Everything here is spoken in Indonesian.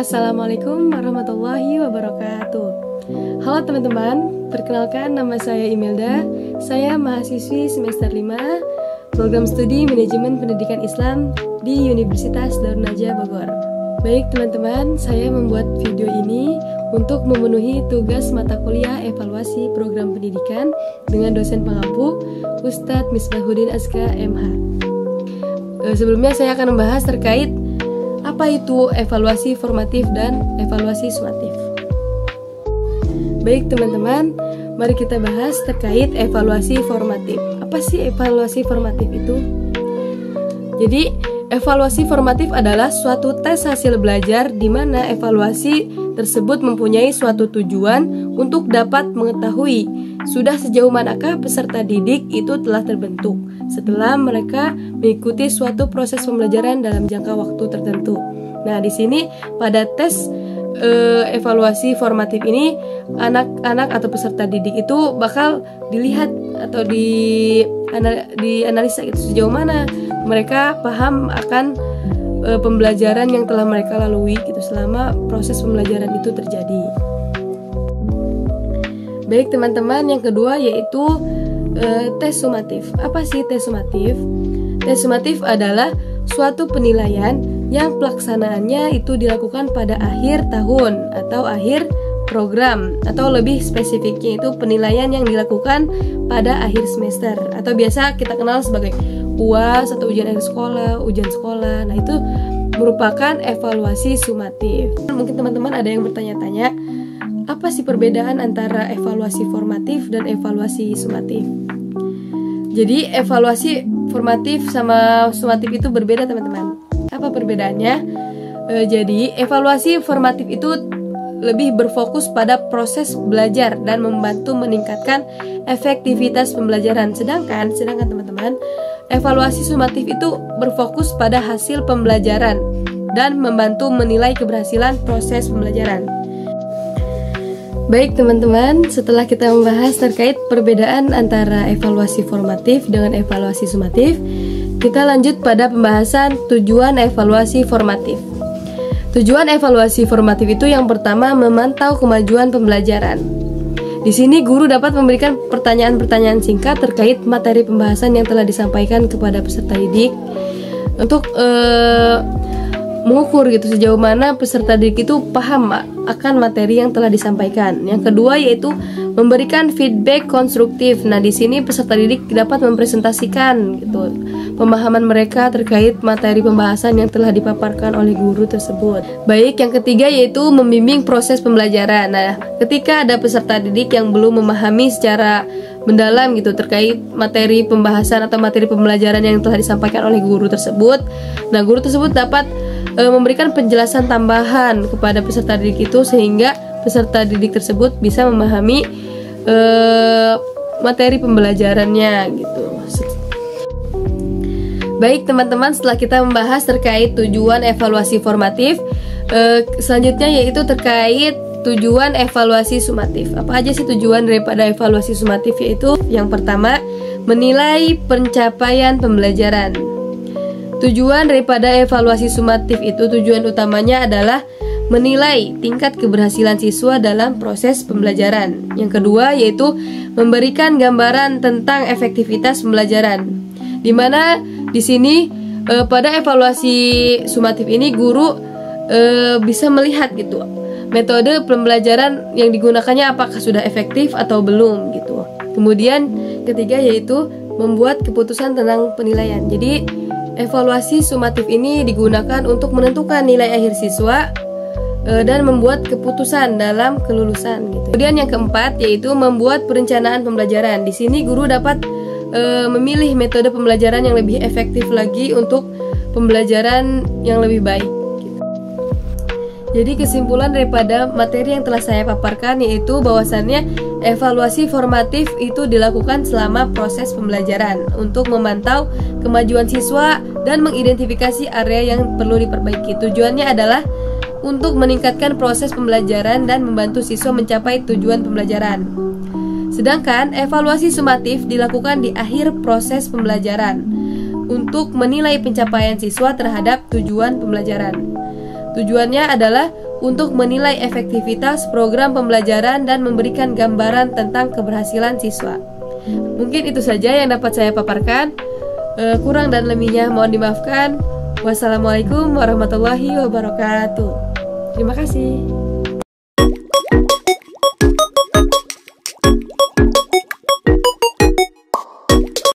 Assalamualaikum warahmatullahi wabarakatuh. Halo teman-teman, perkenalkan nama saya Imelda. Saya mahasiswi semester 5 Program Studi Manajemen Pendidikan Islam di Universitas Darun Najah Bogor. Baik teman-teman, saya membuat video ini untuk memenuhi tugas mata kuliah evaluasi program pendidikan dengan dosen pengampu Ustadz Misbahuddin Azka MH. Sebelumnya saya akan membahas terkait apa itu evaluasi formatif dan evaluasi sumatif. Baik teman-teman, mari kita bahas terkait evaluasi formatif. Apa sih evaluasi formatif itu? Jadi, evaluasi formatif adalah suatu tes hasil belajar di mana evaluasi tersebut mempunyai suatu tujuan untuk dapat mengetahui sudah sejauh manakah peserta didik itu telah terbentuk setelah mereka mengikuti suatu proses pembelajaran dalam jangka waktu tertentu. Nah, di sini pada tes evaluasi formatif ini anak-anak atau peserta didik itu bakal dilihat atau dianalisa itu sejauh mana mereka paham akan pembelajaran yang telah mereka lalui gitu selama proses pembelajaran itu terjadi. Baik teman-teman, yang kedua yaitu tes sumatif. Apa sih tes sumatif? Tes sumatif adalah suatu penilaian yang pelaksanaannya itu dilakukan pada akhir tahun atau akhir program, atau lebih spesifiknya itu penilaian yang dilakukan pada akhir semester atau biasa kita kenal sebagai UAS atau ujian akhir sekolah, ujian sekolah. Nah, itu merupakan evaluasi sumatif. Mungkin teman-teman ada yang bertanya-tanya, apa sih perbedaan antara evaluasi formatif dan evaluasi sumatif? Jadi evaluasi formatif sama sumatif itu berbeda teman-teman. Apa perbedaannya? Jadi evaluasi formatif itu lebih berfokus pada proses belajar dan membantu meningkatkan efektivitas pembelajaran. Sedangkan teman-teman, evaluasi sumatif itu berfokus pada hasil pembelajaran dan membantu menilai keberhasilan proses pembelajaran. Baik teman-teman, setelah kita membahas terkait perbedaan antara evaluasi formatif dengan evaluasi sumatif, kita lanjut pada pembahasan tujuan evaluasi formatif. Tujuan evaluasi formatif itu yang pertama memantau kemajuan pembelajaran. Di sini guru dapat memberikan pertanyaan-pertanyaan singkat terkait materi pembahasan yang telah disampaikan kepada peserta didik untuk mengukur gitu sejauh mana peserta didik itu paham akan materi yang telah disampaikan. Yang kedua yaitu memberikan feedback konstruktif. Nah, di sini peserta didik dapat mempresentasikan gitu pemahaman mereka terkait materi pembahasan yang telah dipaparkan oleh guru tersebut. Baik, yang ketiga yaitu membimbing proses pembelajaran. Nah, ketika ada peserta didik yang belum memahami secara mendalam gitu terkait materi pembahasan atau materi pembelajaran yang telah disampaikan oleh guru tersebut, nah guru tersebut dapat memberikan penjelasan tambahan kepada peserta didik itu sehingga peserta didik tersebut bisa memahami materi pembelajarannya gitu. Baik teman-teman, setelah kita membahas terkait tujuan evaluasi formatif, selanjutnya yaitu terkait tujuan evaluasi sumatif. Apa aja sih tujuan daripada evaluasi sumatif? Yaitu yang pertama, menilai pencapaian pembelajaran. Tujuan daripada evaluasi sumatif itu tujuan utamanya adalah menilai tingkat keberhasilan siswa dalam proses pembelajaran. Yang kedua yaitu memberikan gambaran tentang efektivitas pembelajaran. Di mana di sini pada evaluasi sumatif ini guru bisa melihat gitu metode pembelajaran yang digunakannya apakah sudah efektif atau belum gitu. Kemudian ketiga yaitu membuat keputusan tentang penilaian. Jadi evaluasi sumatif ini digunakan untuk menentukan nilai akhir siswa dan membuat keputusan dalam kelulusan gitu. Kemudian yang keempat yaitu membuat perencanaan pembelajaran. Di sini guru dapat memilih metode pembelajaran yang lebih efektif lagi untuk pembelajaran yang lebih baik gitu. Jadi kesimpulan daripada materi yang telah saya paparkan yaitu bahwasannya evaluasi formatif itu dilakukan selama proses pembelajaran untuk memantau kemajuan siswa dan mengidentifikasi area yang perlu diperbaiki. Tujuannya adalah untuk meningkatkan proses pembelajaran dan membantu siswa mencapai tujuan pembelajaran. Sedangkan evaluasi sumatif dilakukan di akhir proses pembelajaran untuk menilai pencapaian siswa terhadap tujuan pembelajaran. Tujuannya adalah untuk menilai efektivitas program pembelajaran dan memberikan gambaran tentang keberhasilan siswa. Mungkin itu saja yang dapat saya paparkan. Kurang dan lebihnya mohon dimaafkan. Wassalamualaikum warahmatullahi wabarakatuh. Terima kasih.